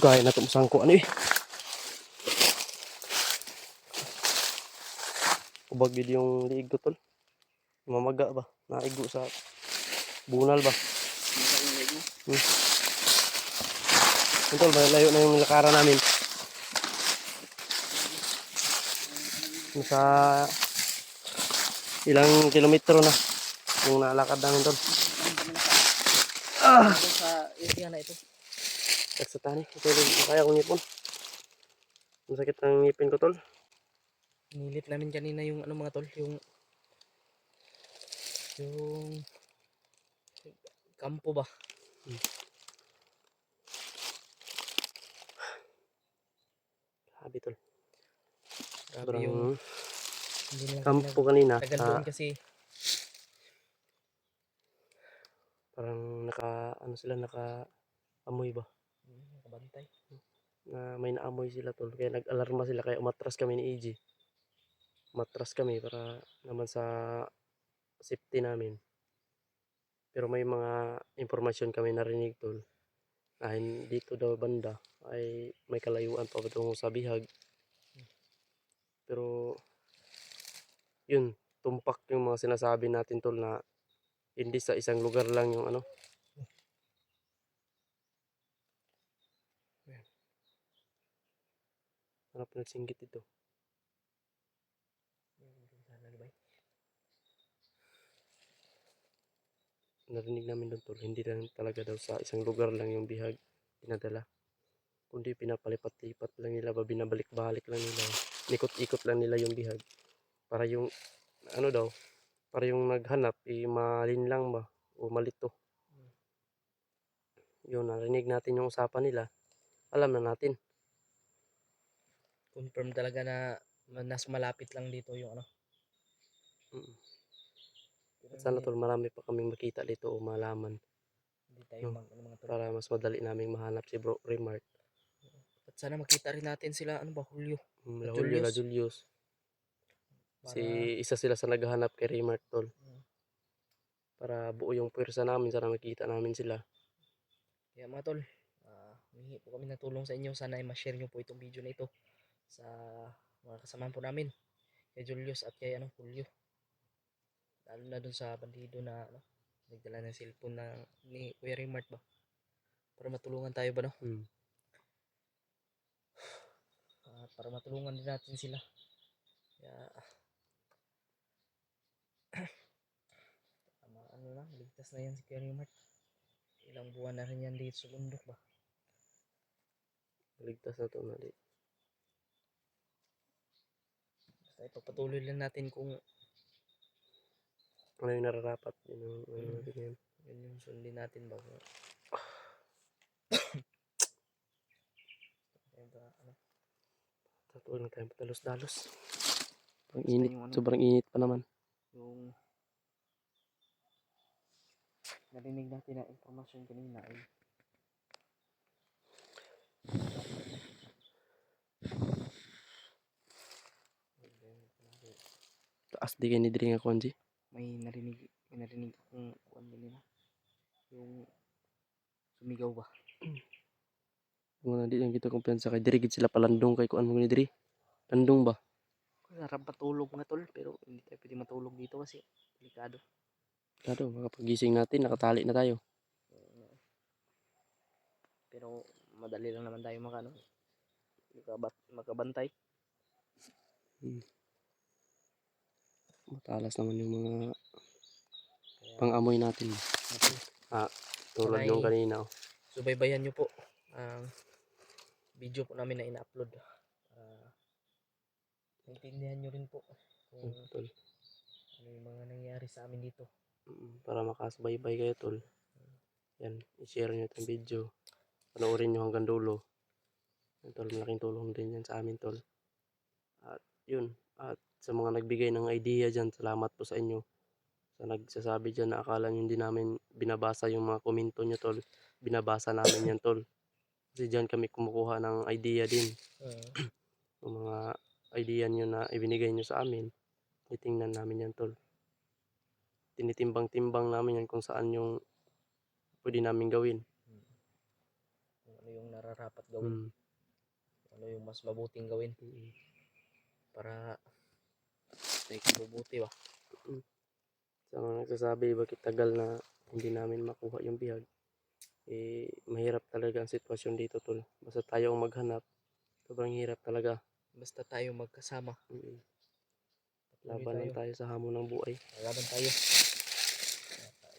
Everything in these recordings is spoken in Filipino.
Gaya na itong sangko. Ano eh? Kubag yun yung liig ko tol. Mamaga ba? Naigo sa bunal ba? Yun tol, layo na yung lakaran namin. Sa ilang kilometro na yung nalakad namin tol. Sa area na ito. Nagsatani. Ito yung kaya kong ngipon. Masakit ang ngipin ko tol. Nilit namin kanina yung ano mga tol, yung kampo ba? Sabi tol. Grabe yung hindi na kampo kanina. tagal doon kasi Parang ano sila amoy ba? nakabantay. Na may naamoy sila tol. Kaya nag-alarma sila kaya umatras kami ni EG. Umatras kami para naman sa safety namin. Pero may mga impormasyon kami narinig tol. Dito daw banda ay may kalayuan pa patungo sa bihag. Pero yun, tumpak yung mga sinasabi natin tol na hindi sa isang lugar lang yung ano. Harap na singgit ito. Narinig namin doon tol, hindi lang talaga daw sa isang lugar lang yung bihag pinadala. Kundi pinapalipat-lipat lang nila ba, binabalik-balik lang nila. Ikot-ikot lang nila yung bihag. Para yung ano daw, para yung naghanap malinlang ba o malito. Yun, narinig natin yung usapan nila. Alam na natin. Confirm talaga na nas malapit lang dito yung ano. At sana tol, marami pa kaming makita dito o malaman. Hindi tayo No? Para mas madali naming mahanap si Bro Remart. At sana makita rin natin sila ano ba, Julio. La Julio, La Julius. Isa sila sa naghahanap kay Remart tol. Para buo yung pwersa namin, sana makita namin sila. Kaya mga tol, humingi po kami ng tulong sa inyo. Sana ay ma-share nyo po itong video na ito sa mga kasamahan po namin. Kay Julius at kay Julio. Lalo na dun sa bandido na nagdala ng cellphone ni Kuya Remart ba? Para matulungan tayo ba no? Para matulungan din natin sila. Kaya ligtas na yan si Kuya Remart. Ilang buwan na rin yan dito sa bundok ba? Ligtas na to na di. Basta ipagpatuloy lang natin kung ano yung nararapat. yun yung sundin natin ba? Tatuloy lang tayong patalos-dalos. Sobrang init pa naman. Yung narinig natin na informasyon kanina ay Taas di kayo ni Dring ako, Anji. may narinig akong kuwan nila. Yung sumigaw ba? Kung hindi lang kita kumpiyansa kay Diri, gid sila palandong kay kuan mo ni Diri. Landong ba? Sarap matulog nga tol, pero hindi tayo pwede matulog dito kasi delikado. Claro, makapagising natin, nakatali na tayo. Pero madali lang naman tayo makabantay. Matalas naman yung mga pang-amoy natin. Tulad yung kanina. Subaybayan nyo po ang video po namin na ina-upload. Naintindihan nyo rin po kung ano yung mga nangyari sa amin dito. Para makasubaybay kayo tol. Yan, i-share nyo itong video. Panoorin nyo hanggang dulo. Yan, tol, malaking tulong din yan sa amin tol. At yun, at sa mga nagbigay ng idea dyan, salamat po sa inyo. Sa nagsasabi dyan na akala nyo hindi namin binabasa yung mga komento nyo tol. Binabasa namin yan tol. Kasi dyan kami kumukuha ng idea din. Yung mga idea nyo na ibinigay nyo sa amin, titingnan namin yan tol. Tinitimbang-timbang namin yan kung saan yung pwede namin gawin. Kung ano yung nararapat gawin, Mm. ano yung mas mabuting gawin Mm. para may kabubuti ba. Sa mga nagsasabi bakit tagal na hindi namin makuha yung bihag, eh mahirap talaga ang sitwasyon dito tol. Basta tayo ang maghanap, sobrang hirap talaga. Basta tayo magkasama, Mm. patuloy Labanan tayo, tayo sa hamon ng buhay. laban tayo.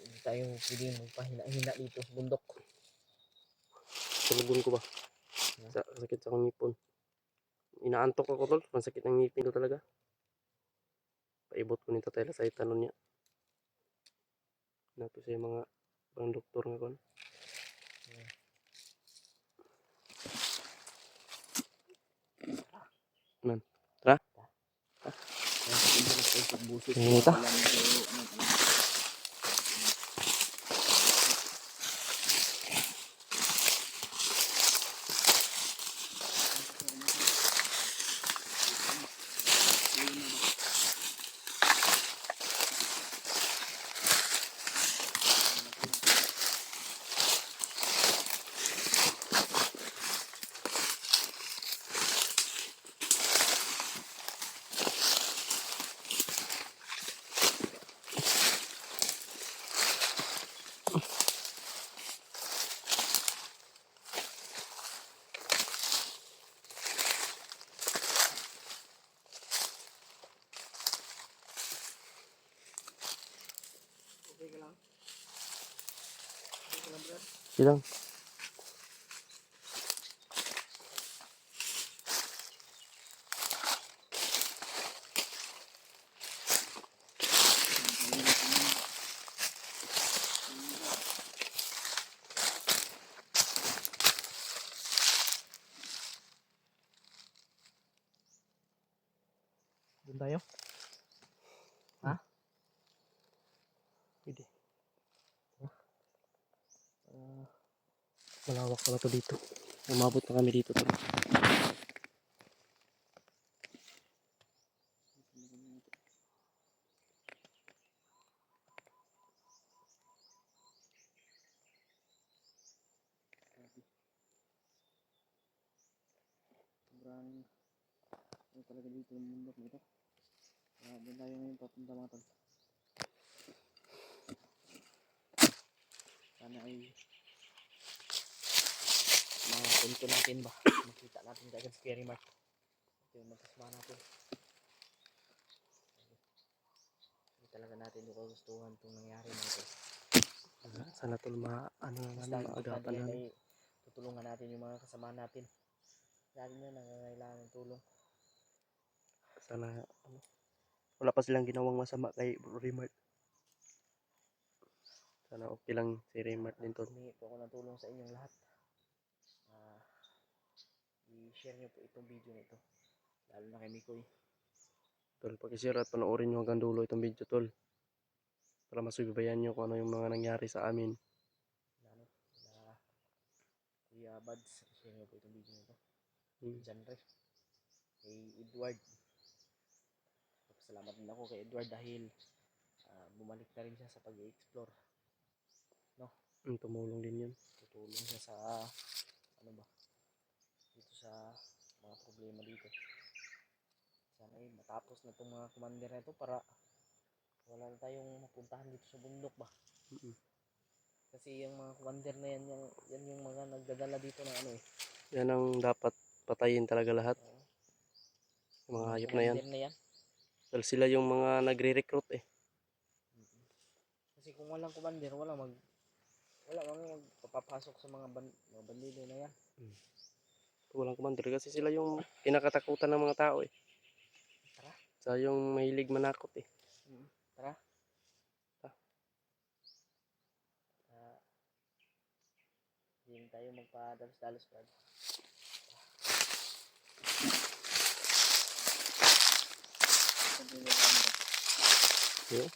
Hindi tayo pwedeng magpahina-hina dito sa bundok. Tulugon ko ba? Sakit sa akong ngipon. Inaantok ako tol, masakit ang ngipin ko talaga. Paibot ko nito tayo sa itanon niya. Nato sa mga pang doktor nga kon. Nan. Tara. Nita. Silang. Doon tayo? Ha? Pwede. Malawak pala to dito. Umabot na kami dito tol. Sobrang ano talaga dito yung bundok nito. Doon tayo ngayon papunta mga tol. Sana ay mga punto natin ba, makita natin kagad scary mark. Ito yung magkasama natin. Hindi talaga natin yung kagustuhan itong nangyari mga tol. Sana tol ano na Basta namin importante maagapan yan namin. ay tutulungan natin yung mga kasama natin. Lalo na nangangailangan ng tulong. Sana wala pa silang ginawang masama kay Remart. Sana okay lang si Remart din tol. Humingi po ako ng tulong sa inyong lahat. I-share nyo po itong video nito. Lalo na kay Mikoy. Tol, pag-share at panoorin nyo hanggang dulo itong video tol. Para masubaybayan nyo kung ano yung mga nangyari sa amin. Lalo na Kuya Bads. I-share nyo po itong video nito. Genre. Kay Edward. Salamat din ako kay Edward dahil bumalik na rin siya sa pag-i-explore. No? Tumulong din yun. Tutulong siya sa ano ba? Dito sa mga problema dito. Sana ay matapos na itong mga commander na ito para wala na tayong mapuntahan dito sa bundok ba. Kasi yung mga commander na yan, yan yung mga nagdadala dito ng ano eh. Yan ang dapat patayin talaga lahat. Yung mga hayop na yan. Commander na yan. Dahil sila yung mga nagre-recruit eh. Kasi kung walang commander, wala magpapasok sa mga bandido na yan. Walang commander kasi sila yung kinakatakutan ng mga tao eh. Tara. Sa yung mahilig manakot eh. Tara. Hindi tayo magpadalos-dalos pa. Yeah.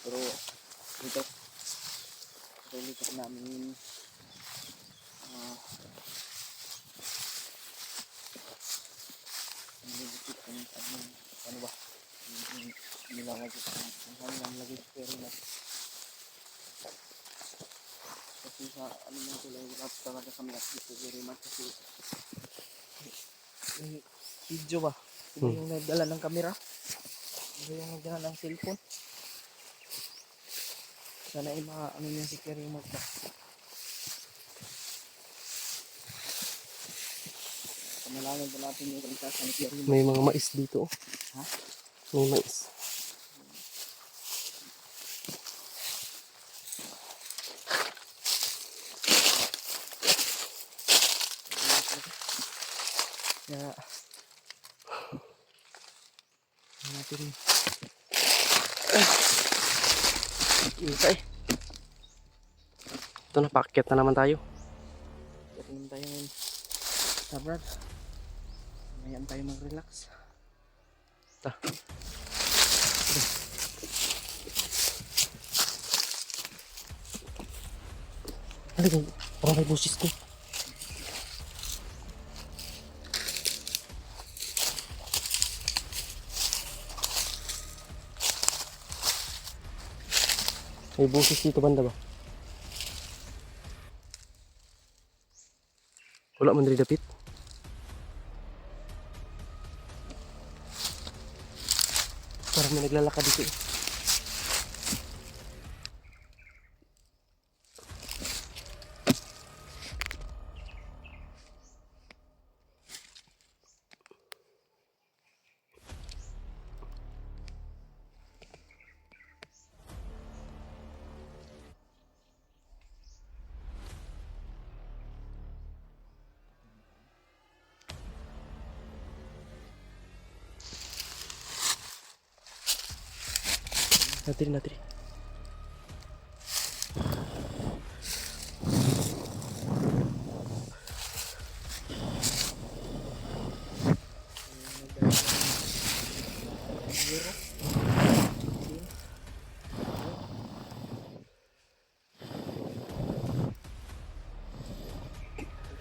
Pero dito tuloy kasi namin ano ba nilang lagi lang lagi pero na kasi sa ano mo sila hirap talaga kami at dito very much kasi yung video ba iba yung nagdala ng camera iba yung nagdala ng cellphone sana ay ano niya si Kerry Mark ba panalangin ba natin yung kaligtasan ni Kerry Mark. May mga mais dito. Ha? May mais. Kaya natin Ikay. Ito na, paakyat na naman tayo. natin tayo ngayon sa Brad mayaan tayo mag-relax Ta. Halika, parang may busis ko. May busis dito banda ba? Wala man diri dapit. Parang may naglalakad dito. Natiri.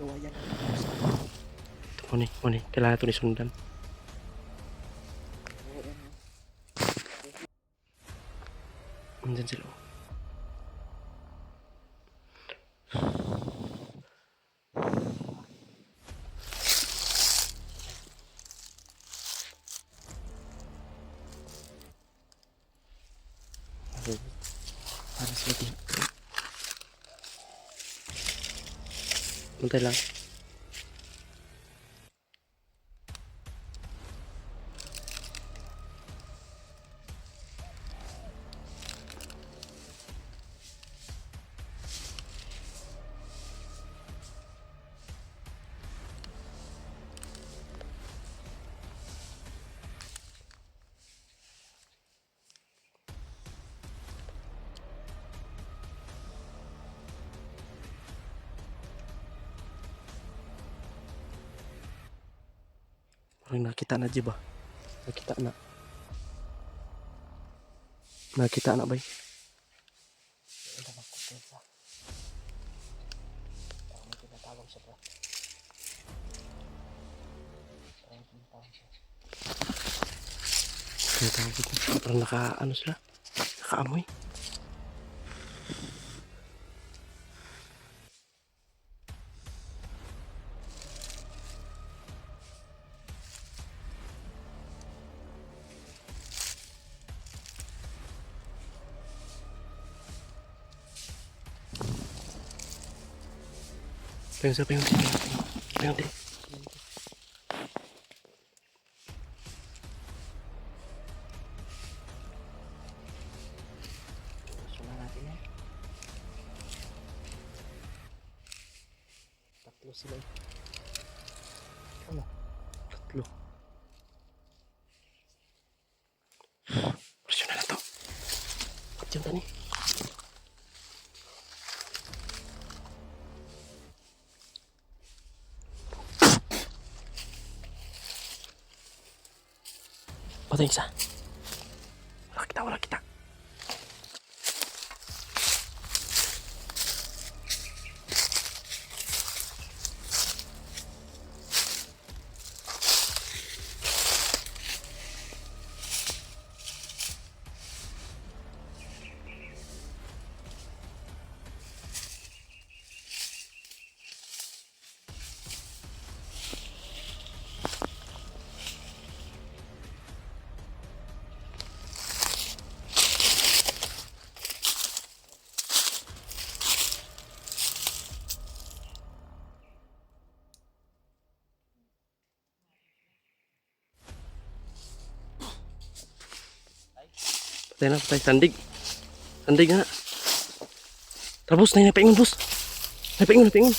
gawayan Ito mo ni. Kailangan ito ni sundan. Andyan sila. Para sila din. Muntay lang. Parang nakita na di ba? Nakita na ba? ito magkukunsa parang may tinatawag siya bro parang tinatawag siya Tinatawag ko. Parang ano sila? Nakaamoy. Payong din. sunan natin yan tatlo sila ano Tatlo. Presyo na to. Ba't yung tani? Patay isa. Wala kita. Tayo na, tayo. Sandig. Sandig nga. Tara, boss. Tayo na paingon, boss. Napaingon, napaingon.